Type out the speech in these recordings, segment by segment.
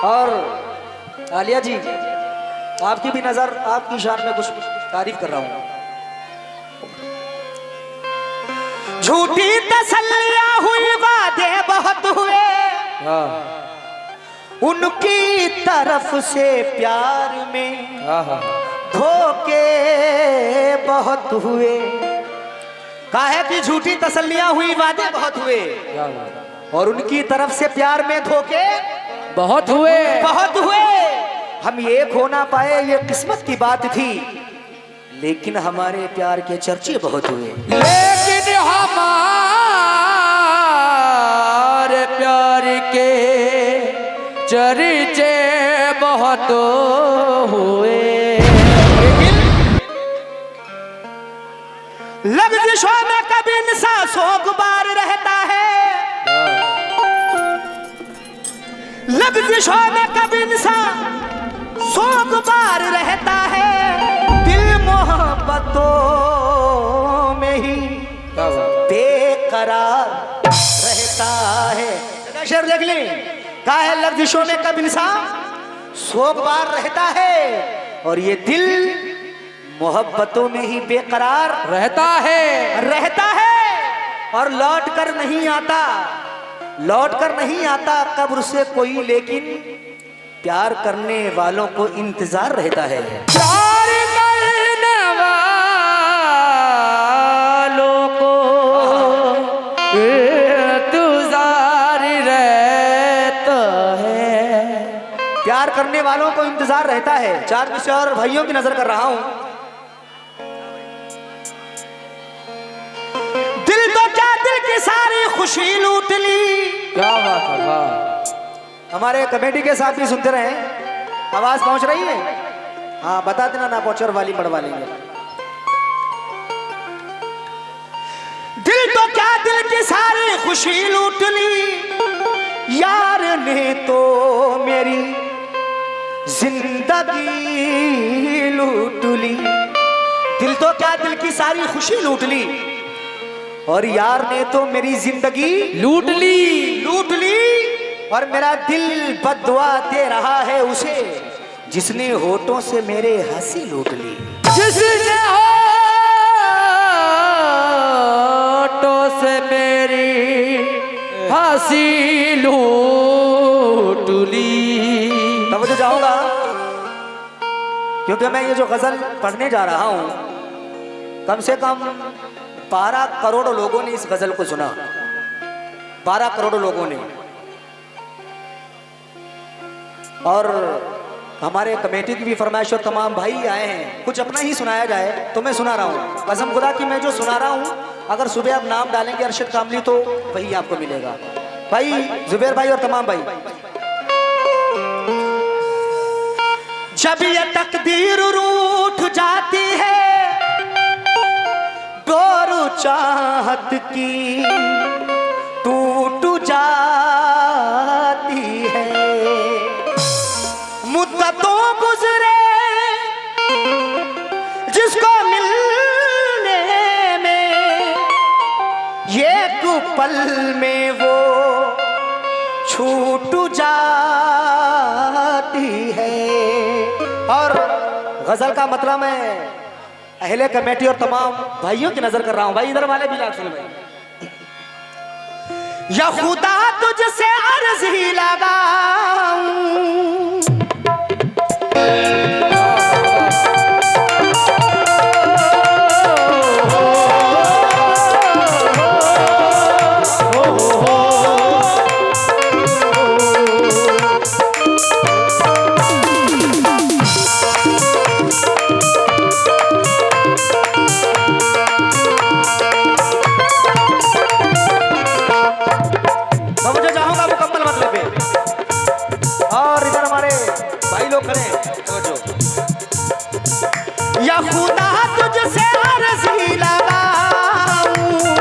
और आलिया जी, आपकी भी नजर आपकी शान में कुछ तारीफ कर रहा हूं। झूठी तसल्लियां हुई, वादे बहुत हुए, उनकी तरफ से प्यार में धोखे बहुत हुए। कहा है कि झूठी तसल्लियां हुई, वादे बहुत हुए, और उनकी तरफ से प्यार में धोखे बहुत हुए, बहुत हुए। हम एक हो ना पाए, ये किस्मत की बात थी, लेकिन हमारे प्यार के चर्चे बहुत हुए। लेकिन हमारे प्यार के चर्चे बहुत हुए। लफ्ज़ों में कभी इंसान सोगवार रहता है, लफ्ज़ों में कभी इंसान सोगवार रहता है, दिल मोहब्बतों में ही बेकरार रहता है। शेर देख ली, कहा है लफ्ज़ों में कभी इंसान सोगवार रहता है, और ये दिल मोहब्बतों में ही बेकरार रहता है, और लौट कर नहीं आता, लौट कर नहीं आता कब्र से कोई, लेकिन प्यार करने वालों को इंतजार रहता है। प्यार करने वालों को इंतजार रहता है, प्यार करने वालों को इंतजार रहता है। चार किसी और भाइयों की नजर कर रहा हूं। दिल तो क्या, दिल की सारी खुशी लूट ली। क्या बात है, वाह। हमारे कमेटी के साथ भी सुनते रहे, आवाज पहुंच रही है? हाँ बता देना, ना पहुंचर वाली बढ़वा लेंगे। दिल तो क्या, दिल की सारी खुशी लूट ली, यार ने तो मेरी जिंदगी लूट ली। दिल तो क्या, दिल की सारी खुशी लूट ली, और यार ने तो मेरी जिंदगी लूट ली, और मेरा दिल बद्दुआ दे रहा है उसे, जिसने होठों से मेरे हंसी लूट ली। जिसने होठों से मेरी हंसी लूट ली। तब तो जाऊंगा, क्योंकि मैं ये जो गजल पढ़ने जा रहा हूं, कम से कम 12 करोड़ लोगों ने इस गजल को सुना, 12 करोड़ लोगों ने। और हमारे कमेटी की भी फरमाइश, और तमाम भाई आए हैं, कुछ अपना ही सुनाया जाए, तो मैं सुना रहा हूँ। कसम खुदा की मैं जो सुना रहा हूँ, अगर सुबह आप नाम डालेंगे अरशद कामली तो वही आपको मिलेगा। भाई जुबैर भाई और तमाम भाई, जब ये तकदीर रूठ जाती है, डोर चाहत की टूट जाती है, मुद्दतों गुजरे जिसको मिलने में, एक पल में वो छूट जाती है। और गजल का मतलब मैं अहले कमेटी और तमाम भाइयों की नजर कर रहा हूं। भाई इधर वाले भी लाख सुन भाई। या खुदा तुझसे अर्ज ही लगाऊं,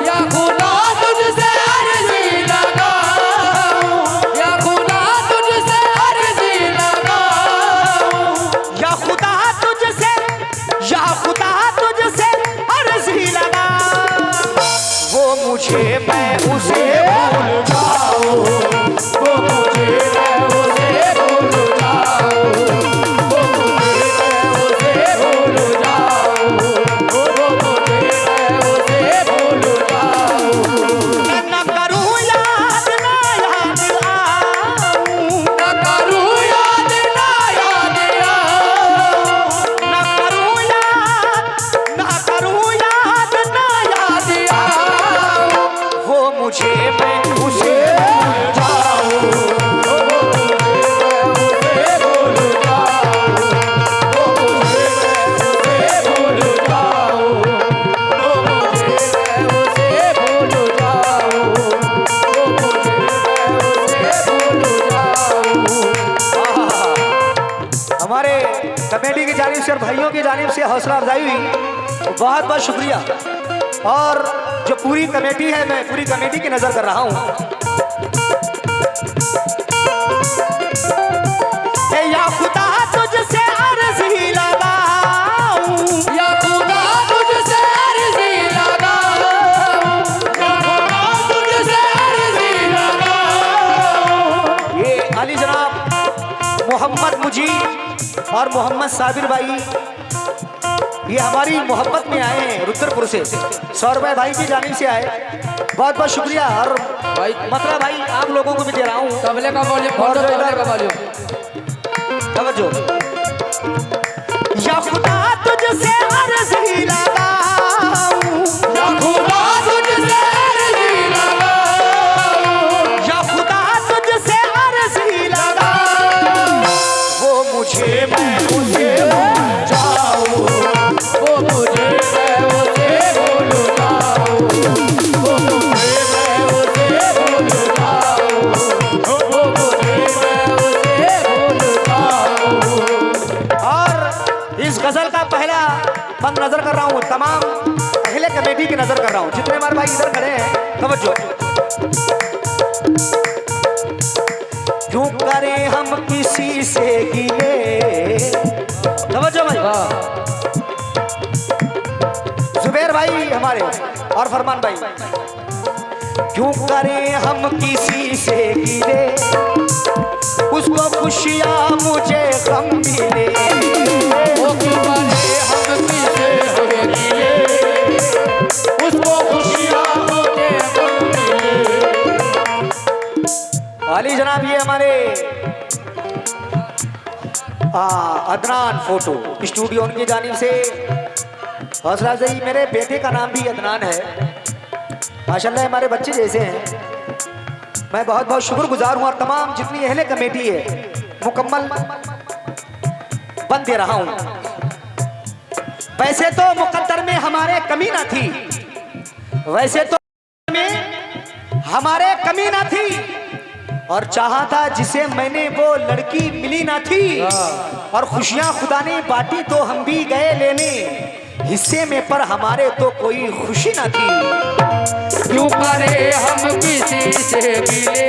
या खुदा तुझसे अर्ज ही लगाऊं, या खुदा तुझसे अर्ज लगाऊं, या खुदा तुझसे अर्ज लगाऊं, या खुदा तुझसे अर्ज ही लगाऊं, वो मुझे मैं उसे भूल जाऊं, वो मुझे मैं उसे भूल कमेटी की जानिब से और भाइयों की जानिब से हौसला अफजाई हुई, बहुत बहुत शुक्रिया। और जो पूरी कमेटी है, मैं पूरी कमेटी की नजर कर रहा हूँ। या खुदा तुझसे अर्जी लगाऊं, या खुदा तुझसे अर्जी लगाऊं, या खुदा तुझसे अर्जी लगाऊं। ये अली जनाब मोहम्मद मुजीब और मोहम्मद साबिर भाई, ये हमारी मोहब्बत में आए हैं रुद्रपुर से। 100 रुपए भाई की जानिब से आए, बहुत बहुत शुक्रिया। और भाई मतलब भाई आप लोगों को भी दे रहा हूँ। तबले का वॉल्यूम, और जो तबले इधर- का वॉल्यूम। तवज्जो। या खुदा तुझसे अर्जी लगाऊं, या खुदा तुझसे अर्जी लगाऊं, या खुदा तुझसे अर्जी लगाऊं, वो मुझे मैं उसे भूल जाऊं, वो मुझे मैं उसे भूल जाऊं, वो मुझे मैं उसे भूल जाऊं, वो मुझे मैं उसे भूल जाऊं। और इस गजल का पहला बंद नजर कर रहा हूँ, तमाम अहले कमेटी की नजर कर रहा हूँ, जितने हमारे भाई इधर खड़े हैं। तवज्जो। क्यों करें हम किसी से गिले, तवज्जो भाई। जुबैर भाई हमारे और फरमान भाई। क्यों करें हम किसी से गिले, उसको खुशियाँ मुझे गम मिले। वो क्यों करे हम किसे हुए गिले, उसको खुशियाँ मुझे गम मिले। अली जनाब ये हमारे अदनान फोटो स्टूडियो, उनकी जानिब से हौसला अफजाई। मेरे बेटे का नाम भी अदनान है, माशाल्लाह हमारे बच्चे जैसे हैं। मैं बहुत बहुत शुक्रगुजार हूँ और तमाम जितनी अहले कमेटी है मुकम्मल बंद दे रहा हूँ। वैसे तो मुकद्दर में हमारे कमी ना थी, वैसे तो में हमारे कमी ना थी, और चाहा था जिसे मैंने वो लड़की मिली ना थी। और खुशियां खुदा ने बांटी तो हम भी गए लेने हिस्से में, पर हमारे तो कोई खुशी ना थी। क्यों करे हम किसी से मिले,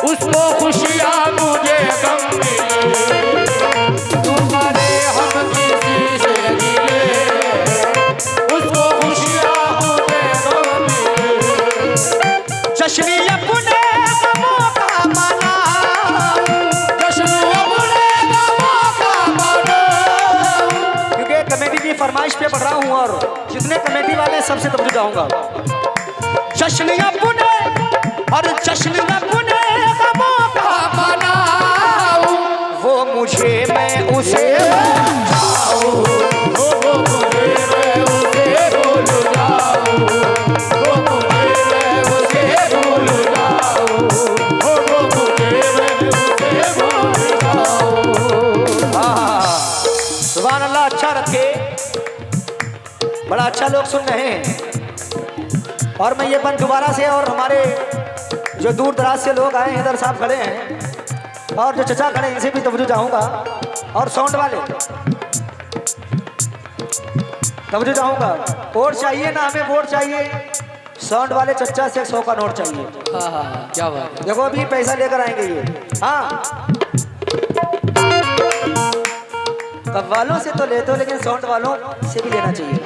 उसको खुशियाँ मुझे गम मिले। क्यों करे हम किसी से मिले, उसको खुशियाँ मुझे गम मिले। जश्न अपने गमों का मनाऊं, जश्न अपने गमों का मनाऊं। क्योंकि कमेटी की फरमाइश पे पढ़ रहा हूँ और जितने कमेटी वाले हैं सबसे तवज्जो चाहूंगा। जश्न अपने और जश्न अपने गमों का मनाऊं, वो मुझे मैं उसे वो मुझे मैं उसे भूल जाऊं, वो मुझे मैं उसे भूल जाऊं, वो मुझे मैं उसे भूल जाऊं। सुभान अल्लाह, अच्छा रखे, बड़ा अच्छा लोग सुन रहे हैं। और मैं ये बंद दोबारा से, और हमारे जो दूर दराज से लोग आए हैं, इधर साहब खड़े हैं और जो चचा खड़े हैं, इनसे भी तवज्जो चाहूंगा। और साउंड वाले तवज्जो चाहूंगा। वोट चाहिए ना, हमें वोट चाहिए। साउंड वाले चचा से 100 का नोट चाहिए। हाँ, क्या बात है। देखो अभी पैसा लेकर आएंगे ये। हाँ, कव्वालों से तो लेते हो, लेकिन साउंड वालों से भी लेना चाहिए।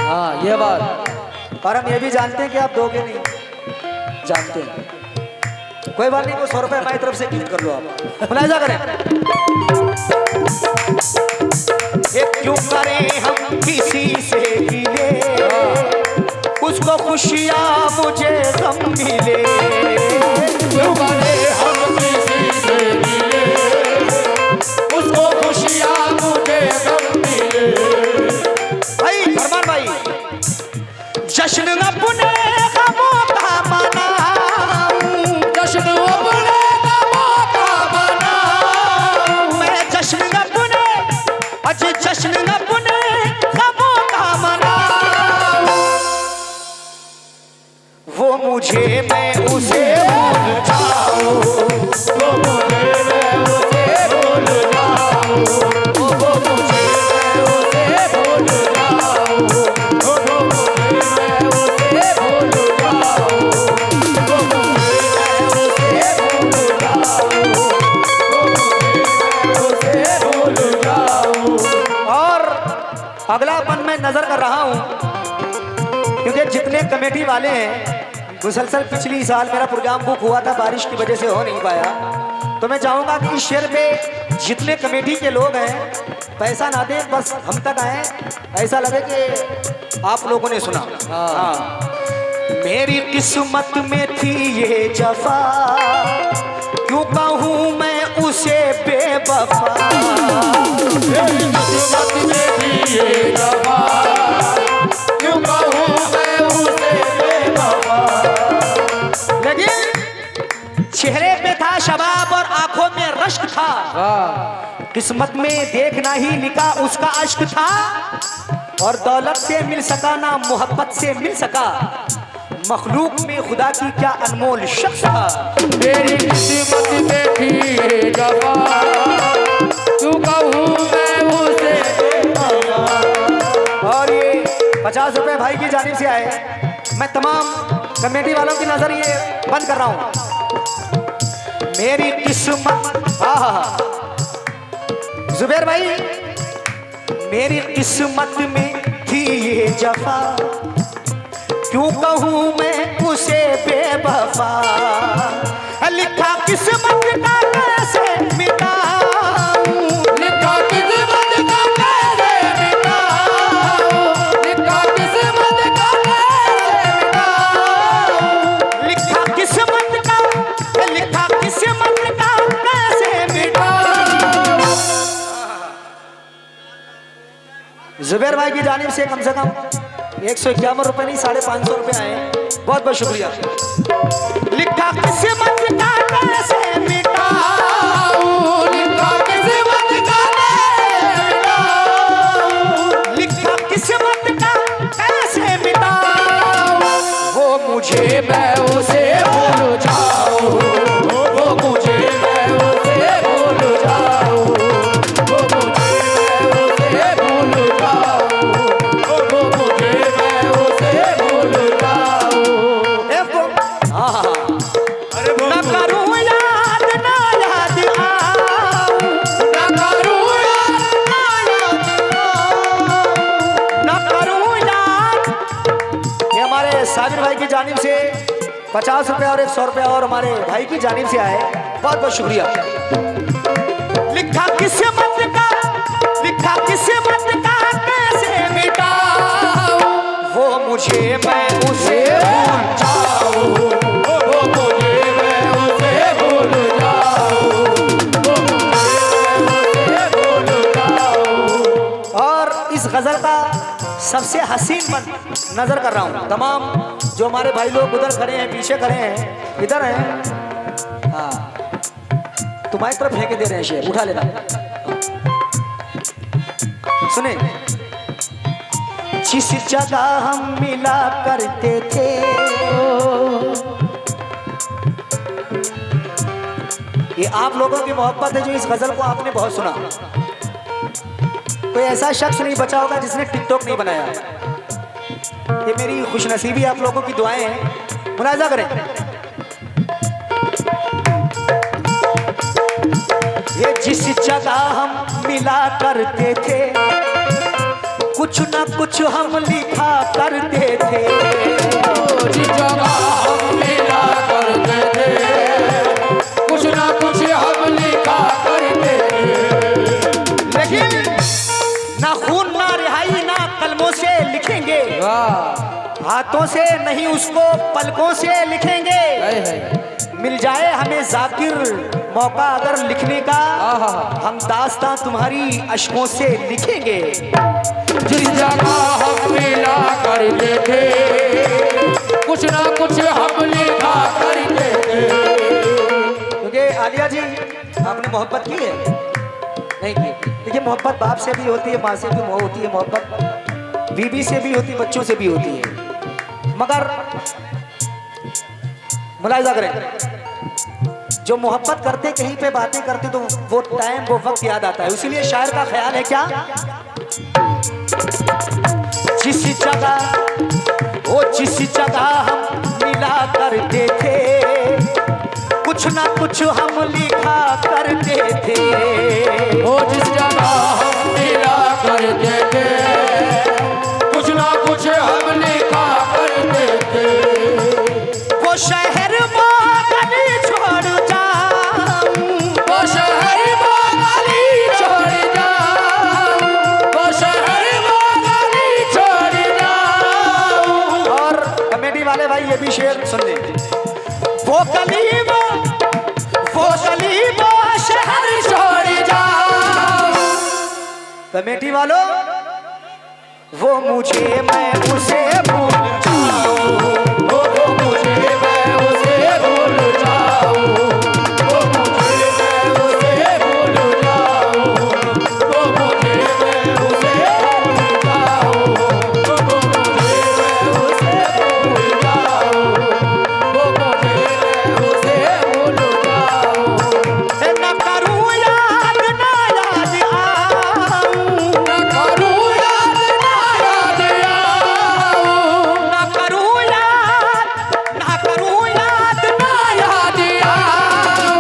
हाँ, ये बात। और हम ये भी जानते हैं कि आप दोगे नहीं, जानते हैं। कोई बात नहीं, वो 100 रुपए हमारी तरफ से गिफ्ट कर लो, आप मुलाहिजा करें। क्यों करें हम किसी से गिले, उसको खुशियाँ मुझे गम मिले। क्यों करे हम किसी से मिले, उसको खुशियाँ मुझे गम मिले। भाई फरमान भाई, जश्न अपने गमों का मनाऊं, जश्न अपने गमों का मनाऊं, मैं जश्न अपने, अच्छा जश्न अपने गमों का मनाऊं, वो मुझे मैं उसे अगलापन मैं नजर कर रहा हूँ, क्योंकि जितने कमेटी वाले हैं, मुसलसल पिछली साल मेरा प्रोग्राम बुक हुआ था, बारिश की वजह से हो नहीं पाया, तो मैं चाहूंगा कि इस शेर पे जितने कमेटी के लोग हैं पैसा ना दे, बस हम तक आए, ऐसा लगे कि आप लोगों ने सुना। हाँ। मेरी किस्मत में थी ये जफा, क्यों कहूँ मैं उसे बेवफा। मेरी किस्मत में थी ये जफा, क्यों कहूँ मैं उसे बेवफा। लेकिन चेहरे पे था शबाब और आंखों में रश्क था, किस्मत में देखना ही लिखा उसका अश्क था, और दौलत से मिल सका ना मोहब्बत से मिल सका, मखलूक में खुदा की क्या अनमोल शख्स था। मेरी किस्मत में थी ये जफा, क्यों कहूँ मैं उसे बेवफा। और ये 50 रुपए भाई की जानिब से आए, मैं तमाम कमेटी वालों की नजर ये बंद कर रहा हूँ। मेरी किस्मत, हाँ जुबैर भाई, मेरी किस्मत में थी ये जफा, क्यों कहूँ मैं उसे बेवफा। लिखा किस्मत का कैसे मिटाऊं, लिखा किस्मत का कैसे मिटाऊं, लिखा किस्मत का कैसे मिटाऊं, लिखा किस्मत का कैसे मिटाऊं। जुबैर भाई की जानिब से कम 151 रुपए नहीं 550 रुपए आए, बहुत बहुत शुक्रिया। लिखा किस्मत का कैसे मिटाऊं, लिखा किस्मत का कैसे मिटाऊं, लिखा किस्मत का कैसे मिटाऊं। वो मुझे मैं उसे भूल जाऊं, वो मुझे मैं उसे भूल जाऊं, वो मुझे मैं उसे भूल जाऊं, वो मुझे मैं उसे भूल जाऊं। अरे न करूं याद ना याद आऊं, ना करूं याद न करूं याद। ये हमारे साबिर भाई की जानिब से 50 रुपए और 100 रुपए और हमारे भाई की जानिब से आए, बहुत बहुत शुक्रिया। लिखा किस्मत का, लिखा किस्मत का कैसे मिटाऊं, वो मुझे मैं उसे भूल जाऊं, वो मुझे मैं उसे भूल जाऊं, वो मुझे मैं उसे भूल जाऊं। और इस गजल का सबसे हसीन मन नजर कर रहा हूँ, तमाम जो हमारे भाई लोग उधर खड़े हैं, पीछे खड़े हैं, इधर हैं, हाँ तुम्हारी तरफ फेंके दे रहे हैं शेर, उठा लेना। सुने, जिस जगह हम मिला करते थे, ये आप लोगों की मोहब्बत है जो इस गजल को आपने बहुत सुना। कोई ऐसा शख्स नहीं बचा होगा जिसने टिकटॉक नहीं बनाया। ये मेरी खुशनसीबी, आप लोगों की दुआएं हैं, मुलाजा करें। ये जिस जगह हम मिला करते थे, कुछ ना कुछ हम लिखा करते थे, जिस जगह हम मिला करते थे, कुछ ना कुछ हम लिखा करते थे। लेकिन ना खून ना रिहाई ना कलमों से लिखेंगे, हाथों से नहीं उसको पलकों से लिखेंगे। मिल जाए हमें जाकिर मौका अगर लिखने का, हम दास्तां तुम्हारी अश्कों से लिखेंगे। जिस जगह हम मिला करते थे, कुछ ना कुछ हम लिखा करते थे। क्योंकि आलिया जी आपने मोहब्बत की है, नहीं की? देखिए मोहब्बत बाप से भी होती है, माँ से भी होती है, मोहब्बत बीवी से भी होती है, बच्चों से भी होती है, मगर मुलाहिजा करें, जो मोहब्बत करते कहीं पे बातें करते तो वो टाइम वो वक्त याद आता है। इसीलिए शायर का ख्याल है क्या, जिस जगह हम मिला करते थे, कुछ ना कुछ हम लिखा करते थे। ओ जिस जगह हम मिला करते थे, वो गली वो शहर छोड़ जाओ। कमेटी वालों, वो मुझे मैं उसे भूल जाऊं, वो मुझे मैं उसे भूल जाऊं, वो मुझे मैं उसे भूल जाऊं, वो मुझे मैं उसे भूल जाऊं, वो मुझे मैं उसे भूल जाऊं, वो मुझे मैं उसे भूल जाऊं। न करूं याद ना याद आऊं, न करूं याद ना याद आऊं, न करूं याद ना याद आऊं।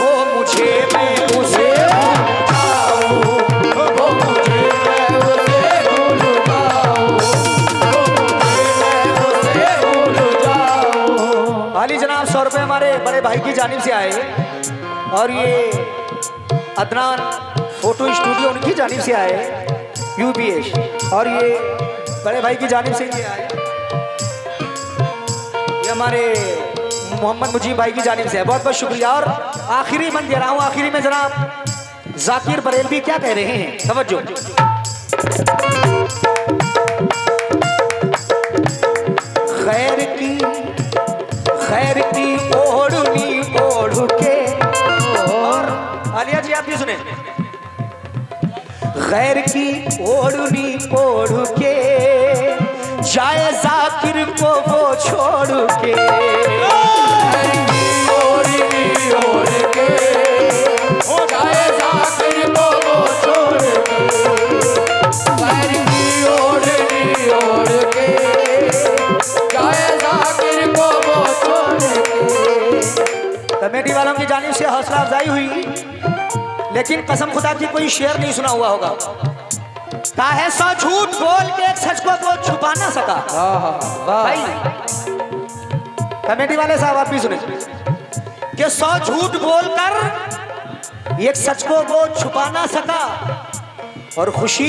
वो मुझे मैं उसे वो मुझे मैं उसे भूल जाऊं, वो मुझे मैं उसे भूल जाऊं। हाली जनाब 100 रुपये हमारे बड़े भाई की जानिब से आए और ये अदनान फोटो स्टूडियो उनकी जानिब से आए यूपीएस, और ये बड़े भाई की जानिब से ये आए, ये हमारे मोहम्मद मुजीब भाई की जानिब से है। बहुत बहुत शुक्रिया। और आखिरी मन दे रहा हूँ, आखिरी में जनाब जाकिर बरेलवी क्या कह रहे हैं, तवज्जो। खैर की ओढ़नी ओढ़ के, और आलिया जी आप भी सुने, खैर की ओढ़नी ओढ़ के जाए जाकिर को वो छोड़ के। ओढ़नी ओढ़ के जाए जाकिर को वो छोड़ के, पैर की ओढ़नी ओढ़ के जाए जाकिर को वो छोड़ के। कमेटी वालों की जानिब से हौसला अफजाई हुई, लेकिन कसम खुदा की कोई शेर नहीं सुना हुआ होगा। कहा है 100 झूठ बोल के एक सच को वो छुपा ना सका। भाई कमेटी वाले साहब आप भी सुने कि 100 झूठ बोलकर एक सच को वो छुपा ना सका, और खुशी